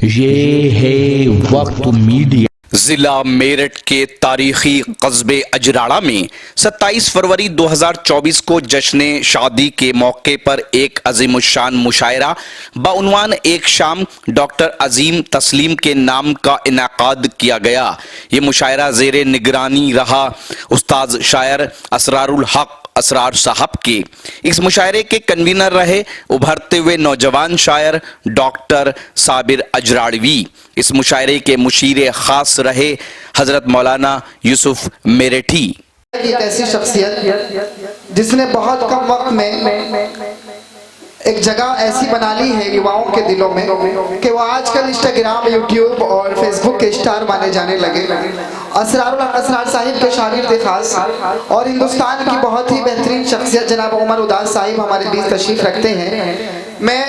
ये है वक्त मीडिया। जिला मेरठ के तारीखी कस्बे अजराड़ा में 27 फरवरी 2024 को जश्न शादी के मौके पर एक अजीमुशान मुशायरा बउनवान एक शाम डॉक्टर अजीम तस्लीम के नाम का इनाकाद किया गया। ये मुशायरा जेर निगरानी रहा उस्ताद शायर असरारुल हक असरार साहब के। इस मुशायरे के कन्वीनर रहे उभरते हुए नौजवान शायर डॉक्टर साबिर अजराड़वी। इस मुशायरे के मुशीर खास रहे हजरत मौलाना यूसुफ मेरठी। एक ऐसी शख्सियत जिसने बहुत कम वक्त में एक जगह ऐसी बना ली है युवाओं के दिलों में कि वो आजकल इंस्टाग्राम, यूट्यूब और फेसबुक के स्टार माने जाने लगे। असरार साहिब के शागिर्द खास और हिंदुस्तान की बहुत ही बेहतरीन शख्सियत जनाब उमर उदास साहिब हमारे बीच तशरीफ रखते हैं। मैं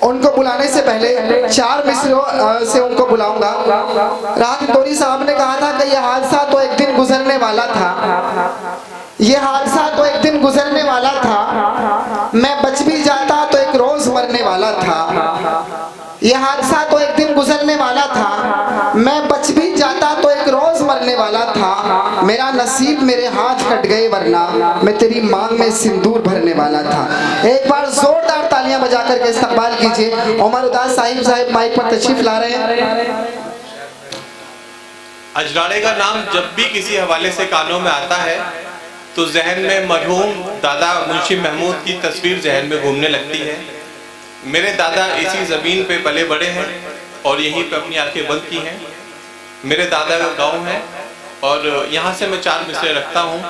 उनको बुलाने से पहले 4 मिसरों से उनको बुलाऊंगा। राहत इंदौरी साहब ने कहा था कि यह हादसा तो एक दिन गुजरने वाला था, यह हादसा तो एक दिन गुजरने वाला था, मैं बच भी जाता तो एक रोज मरने वाला था। यह हादसा तो एक दिन गुजरने वाला था, मैं बच भी जाता तो एक रोज मरने वाला था। मेरा नसीब मेरे हाथ कट गए वरना मैं तेरी मांग में सिंदूर भरने वाला था। एक बार जोरदार तालियां बजा करके इस्तकबाल कीजिए। उमर उदास साहिब माइक पर तशरीफ ला रहे हैं। अजराड़े का नाम जब भी किसी हवाले से कानों में आता है तो जहन में मरहूम दादा मुंशी महमूद की तस्वीर जहन में घूमने लगती है। मेरे दादा इसी ज़मीन पे पले बड़े हैं और यहीं पे अपनी आंखें बंद की हैं। मेरे दादा का गांव है और यहाँ से मैं 4 मिसरे रखता हूँ।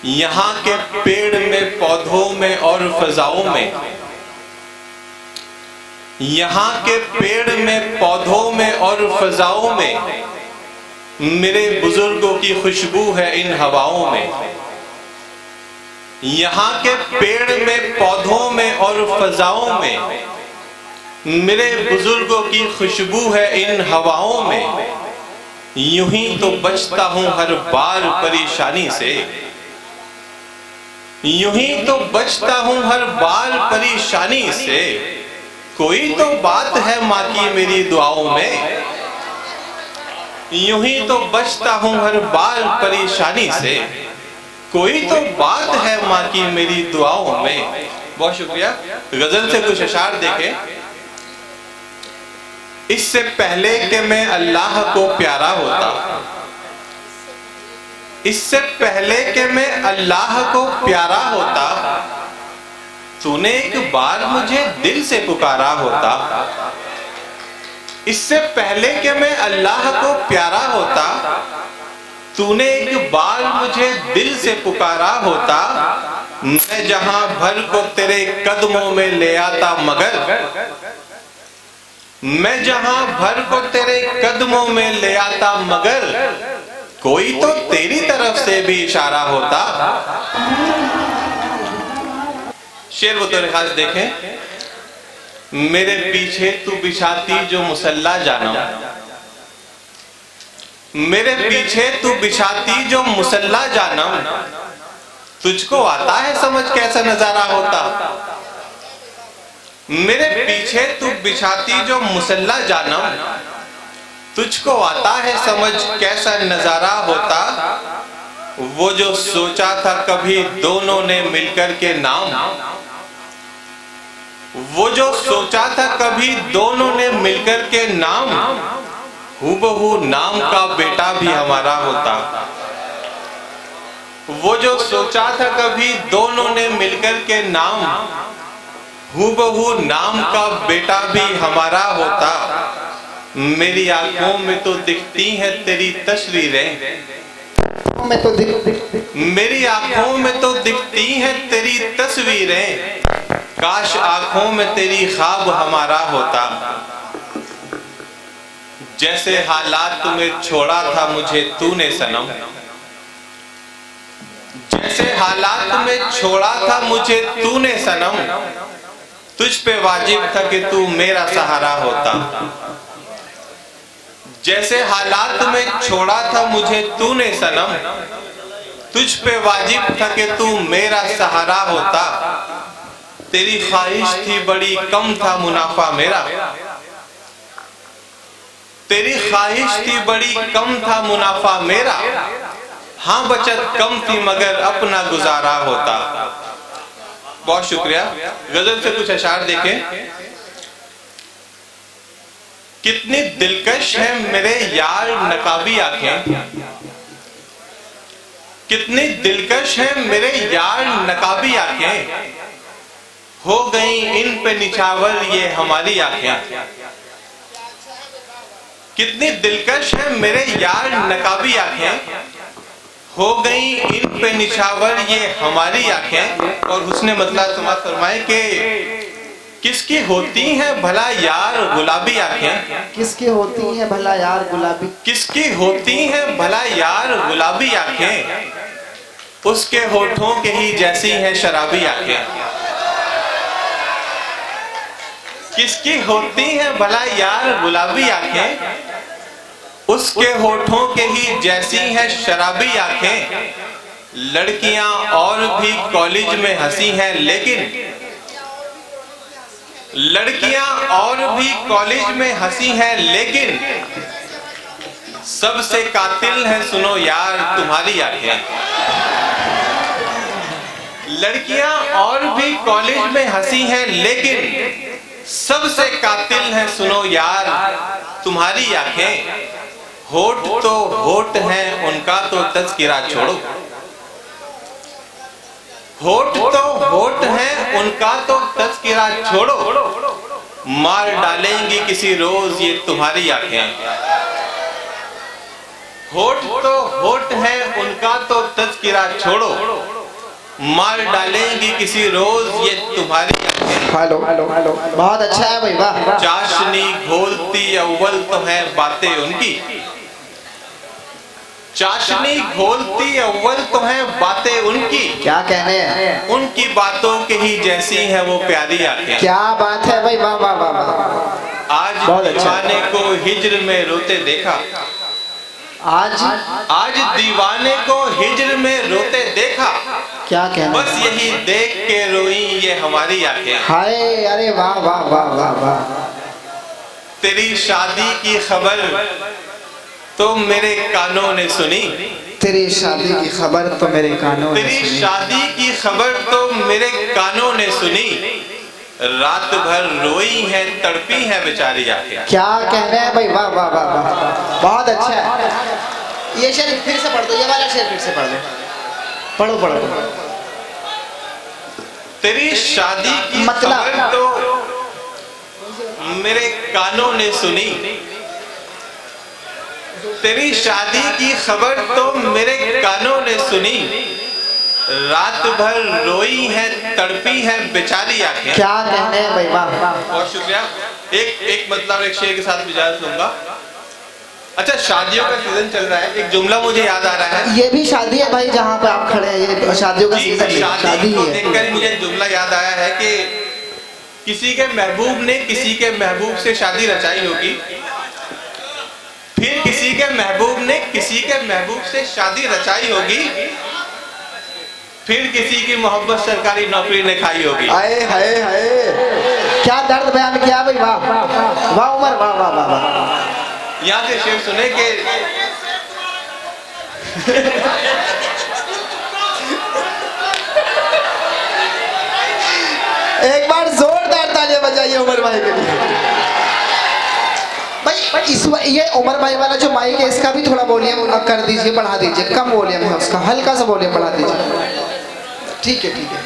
यहाँ के पेड़ में, पौधों में और फजाओं में, यहाँ के पेड़ में, पौधों में और फजाओं में मेरे बुजुर्गों की खुशबू है इन हवाओं में। यहाँ के पेड़ में, पौधों में और फजाओं में मेरे बुजुर्गों की खुशबू है इन हवाओं में। यूं ही तो बचता हूँ हर बार परेशानी से, यूं ही तो बचता हूँ हर बार परेशानी से। कोई तो बात है माँ की मेरी दुआओं में, यूं ही तो बचता हूँ हर बार परेशानी से। कोई तो बात है माँ की मेरी दुआओं में। बहुत शुक्रिया। गजल से कुछ अशार देखें। इससे पहले कि मैं अल्लाह को प्यारा होता, इससे पहले कि मैं अल्लाह को प्यारा होता, तूने एक बार मुझे दिल से पुकारा होता। इससे पहले कि मैं अल्लाह को प्यारा होता, तूने एक बार मुझे दिल से पुकारा होता। मैं जहां भर को तेरे कदमों में ले आता मगर, मैं जहां भर को तेरे कदमों में ले आता मगर, कोई तो तेरी तरफ से भी इशारा होता। शेर व तोरे खास देखें। मेरे पीछे तू बिछाती जो मुसल्ला जानम, मेरे पीछे तू बिछाती जो मुसल्ला जानम, तुझको आता है समझ कैसा नजारा होता। मेरे पीछे तू बिछाती जो मुसल्ला जानम, तुझको आता है समझ कैसा नजारा होता। वो जो सोचा था कभी दोनों ने मिलकर के नाम, वो जो सोचा था कभी दोनों ने मिलकर के नाम, हूबहू नाम का बेटा भी हमारा होता। वो जो सोचा था कभी दोनों ने मिलकर के नाम, हूबहू नाम का बेटा भी हमारा होता। मेरी आंखों में तो दिखती हैं तेरी तस्वीरें, मेरी आंखों में तो दिखती हैं तेरी तस्वीरें। काश आंखों में तेरी ख्वाब हमारा होता। जैसे हालात में छोड़ा था मुझे तूने सनम, जैसे हालात में छोड़ा था मुझे तूने सनम, तुझ पे वाजिब था कि तू मेरा सहारा होता। जैसे हालात में छोड़ा था मुझे तूने सनम, तुझ पे वाजिब था कि तू मेरा सहारा होता। तेरी ख्वाहिश थी बड़ी कम था मुनाफा मेरा, तेरी ख्वाहिश थी बड़ी कम था मुनाफा मेरा, हाँ बचत कम थी मगर अपना गुजारा होता। बहुत शुक्रिया। गजल से कुछ अशार देखें। कितनी दिलकश है मेरे यार नकाबी आंखें, कितनी दिलकश है मेरे यार नकाबी आंखें, हो गई इन पे निछावर ये हमारी आंखें। कितनी दिलकश है मेरे यार नकाबी आंखें, हो गई इन पे निछावर ये हमारी आंखें। और हुस्ने मतलब समाज फरमाए कि किसकी होती हैं भला यार गुलाबी आंखें, किसकी होती है भला यार गुलाबी, किसकी होती हैं भला यार गुलाबी आंखें, उसके होठों के ही जैसी है शराबी आंखें। किसकी होती हैं भला यार गुलाबी आंखें, उसके होठों के ही जैसी है शराबी आंखें। लड़कियां और भी कॉलेज में हंसी हैं लेकिन, लड़कियां और भी कॉलेज में हंसी हैं लेकिन, सबसे कातिल है सुनो यार तुम्हारी आंखें। लड़कियां और भी कॉलेज में हंसी हैं लेकिन, सबसे कातिल है सुनो यार तुम्हारी आंखें। होठ तो होठ हैं उनका तो तज़किरा छोड़ो, होठ तो होठ हैं उनका तो तज़किरा छोड़ो, मार डालेंगी किसी रोज ये तुम्हारी आंखें। होठ तो होठ हैं उनका तो तज़किरा छोड़ो, मार डालेंगी किसी रोज ये तुम्हारी आंखें। हेलो हेलो हेलो, बहुत अच्छा है भाई, वाह। चाशनी घोलती अव्वल तो है बातें उनकी, चाशनी घोलती अव्वल तो है बातें उनकी, क्या कहने हैं, उनकी बातों के ही जैसी है वो प्यारी आंखें। क्या बात है भाई, वाह वाह वाह वाह। आज बहुत अच्छा। दीवाने को हिज्र में रोते देखा, आज दीवाने को हिज्र में रोते देखा, क्या कहना, बस यही देख के रोई ये हमारी आंखें। हाय, अरे वाह वाह वाह वाह वाह। तेरी शादी की खबर तो मेरे कानों ने सुनी, तेरी शादी की खबर तो मेरे कानों ने तेरी सुनी, शादी की खबर तो मेरे कानों ने सुनी, रात भर रोई है तड़पी है बेचारी आंखें। क्या कहना है भाई, वाह वाह वाह वाह, बहुत अच्छा है। ये शेर फिर से पढ़ दो, ये वाला शेर फिर से पढ़ दो, पढ़ो पढ़ो पढ़ो। तेरी शादी की मतलब? खबर तो मेरे कानों ने सुनी, तेरी शादी की खबर तो मेरे कानों ने सुनी, रात भर रोई है तड़पी है बेचारी आंखें। क्या कहने हैं भाई, वाह। बहुत शुक्रिया। एक मतलब एक शेर के साथ इजाजत लूंगा। अच्छा, शादियों का सीजन चल रहा है, एक जुमला मुझे याद आ रहा है। ये भी शादी है भाई जहाँ पे आप खड़े हैं, ये शादियों का सीजन है, शादी को है। देखकर मुझे जुमला याद आया है कि किसी के महबूब ने किसी के महबूब से शादी रचाई होगी, फिर किसी के महबूब ने किसी के महबूब से शादी रचाई होगी, फिर किसी की मोहब्बत सरकारी नौकरी ने खाई होगी। हाय हाय हाय, क्या दर्द बयान किया भाई, वाह वाह उमर, वाह वाह वाह वाह। यहाँ से शेर सुने के एक बार जोरदार तालियां बजाइए उमर भाई के लिए। भाई ये उमर भाई वाला जो माइक है इसका भी थोड़ा वॉल्यूम कर दीजिए, बढ़ा दीजिए, कम वॉल्यूम है उसका, हल्का सा वॉल्यूम बढ़ा दीजिए। ठीक है ठीक है।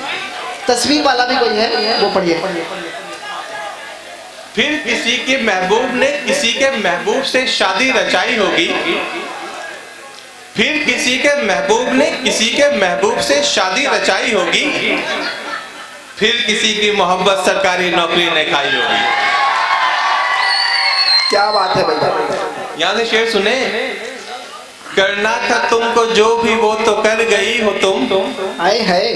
तस्वीर वाला भी कोई है वो पढ़िए। फिर किसी के महबूब ने किसी के महबूब से शादी रचाई होगी, फिर किसी के महबूब ने किसी के महबूब से शादी रचाई होगी, फिर किसी की मोहब्बत सरकारी नौकरी ने खाई होगी। क्या बात है भाई। यहाँ से शेर सुने। करना था तुमको जो भी वो तो कर गई हो तुम, हाय हाय,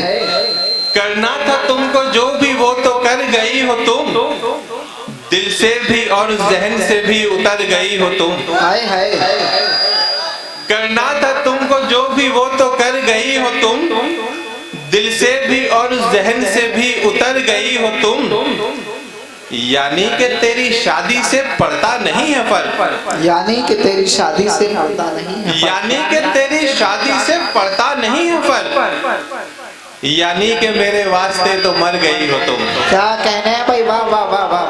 करना था तुमको जो भी वो तो कर गई हो तुम, दिल से भी और जहन से भी उतर गई हो तुम। हाय हाय, करना था तुमको जो भी वो तो कर गई हो तुम, दिल से भी और जहन से भी उतर गई हो तुम, यानी कि तेरी शादी से पड़ता नहीं है फर्क, यानी कि तेरी शादी से पड़ता नहीं है फर्क, यानी कि तेरी शादी से पड़ता नहीं है फर्क, यानी कि मेरे वास्ते तो मर गई हो तुम। क्या कहने हैं भाई, वाह वाह वाह वाह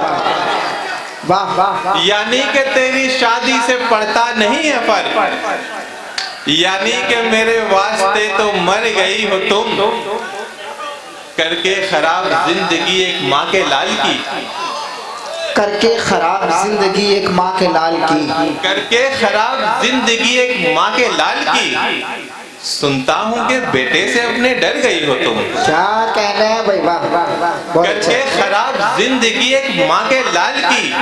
वाह वाह वाह। यानी कि तेरी शादी से पड़ता नहीं है फर्क, यानी कि मेरे वास्ते तो मर गई हो तुम, करके खराब जिंदगी एक माँ के लाल की, करके खराब जिंदगी एक माँ के लाल की, करके खराब जिंदगी एक माँ के लाल की, सुनता हूँ कि बेटे से अपने डर गई हो तुम। क्या कहने हैं भाई, वाह वाह वाह, बहुत करके अच्छा। खराब जिंदगी एक माँ के लाल की,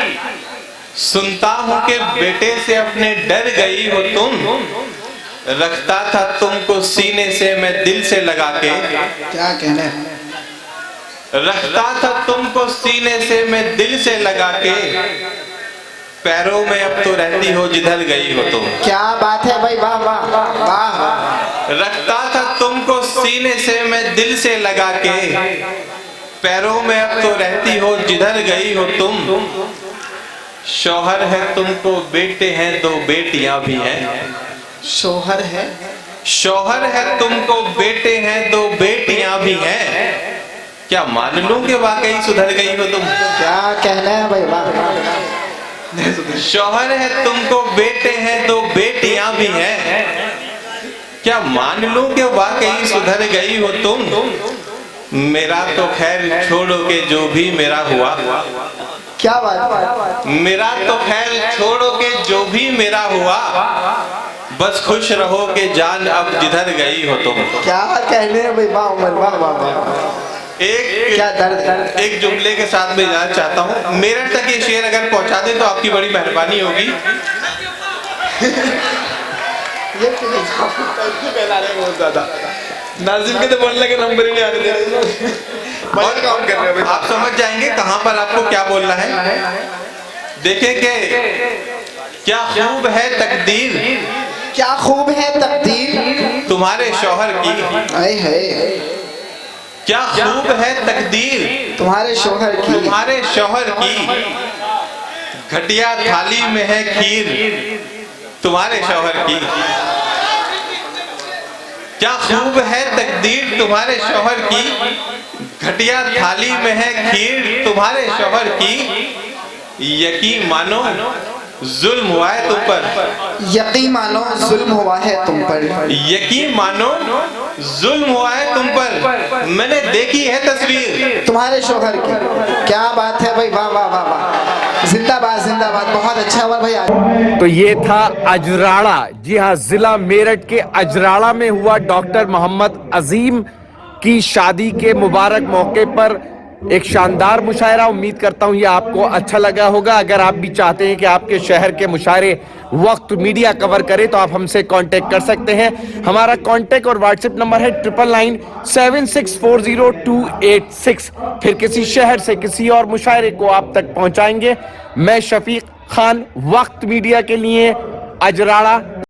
सुनता हूँ कि बेटे से अपने डर गई हो तुम, रखता था तुमको सीने से मैं दिल से लगा के, क्या कहने हैं, रखता था तुमको सीने से मैं दिल से लगा के, पैरों में अब तो रहती हो जिधर गई हो तुम। क्या बात है भाई, वाह वाह वाह वाह। रखता था तुमको सीने से मैं दिल से लगा के, पैरों में अब तो रहती हो जिधर गई हो तुम, शौहर है तुमको बेटे हैं दो बेटियां भी हैं, शौहर है, शौहर है तुमको बेटे हैं दो बेटियां भी हैं, क्या मान लूं कि वाकई सुधर गई हो तुम। क्या कहने हैं भाई, वाह। शौहर है तुमको बेटे हैं दो बेटियां भी हैं, क्या मान लूं कि वाकई सुधर गई हो तुम, मेरा तो खैर छोड़ो के जो भी मेरा हुआ, क्या बात, मेरा तो खैर छोड़ो के जो भी मेरा हुआ, बस खुश रहो कि जान अब जिधर गई हो तुम। क्या कहने हैं भाई, वाह उमर, वाह वाह वाह। एक क्या दर्द, एक जुमले के साथ मैं जाना चाहता हूँ, मेरठ तक ये शेर अगर पहुंचा दे तो आपकी बड़ी मेहरबानी होगी। ये बहुत ज्यादा नाजिम के तो बोलने के नंबर ही नहीं आने दे रहे और काम कर रहे हो आप समझ जाएंगे कहां पर आपको क्या बोलना है। देखें कि क्या खूब है तकदीर, क्या खूब है तकदीर तुम्हारे शौहर की, हाय हाय, क्या खूब है तकदीर, तुम्हारे शौहर की, तुम्हारे शौहर की, घटिया थाली में है खीर, तुम्हारे शौहर की, क्या खूब है तकदीर तुम्हारे शौहर की, घटिया थाली में है खीर, तुम्हारे शौहर की, यकीन मानो जुल्म हुआ है तुम पर, यकीन मानो जुल्म हुआ है तुम पर, यकीन मानो जुल्म हुआ है तुम पर, मैंने देखी है तस्वीर तुम्हारे शौहर की। क्या बात है भाई, वाह वाह वाह वाह, जिंदाबाद जिंदाबाद, बहुत अच्छा हुआ भाई आज। तो ये था अजराड़ा। जी हाँ, जिला मेरठ के अजराड़ा में हुआ डॉक्टर मोहम्मद अजीम की शादी के मुबारक मौके पर एक शानदार मुशायरा। उम्मीद करता हूं ये आपको अच्छा लगा होगा। अगर आप भी चाहते हैं कि आपके शहर के मुशायरे वक्त मीडिया कवर करे तो आप हमसे कांटेक्ट कर सकते हैं। हमारा कांटेक्ट और व्हाट्सएप नंबर है 9997640286। फिर किसी शहर से किसी और मुशायरे को आप तक पहुंचाएंगे। मैं शफीक खान, वक्त मीडिया के लिए, अजराड़ा।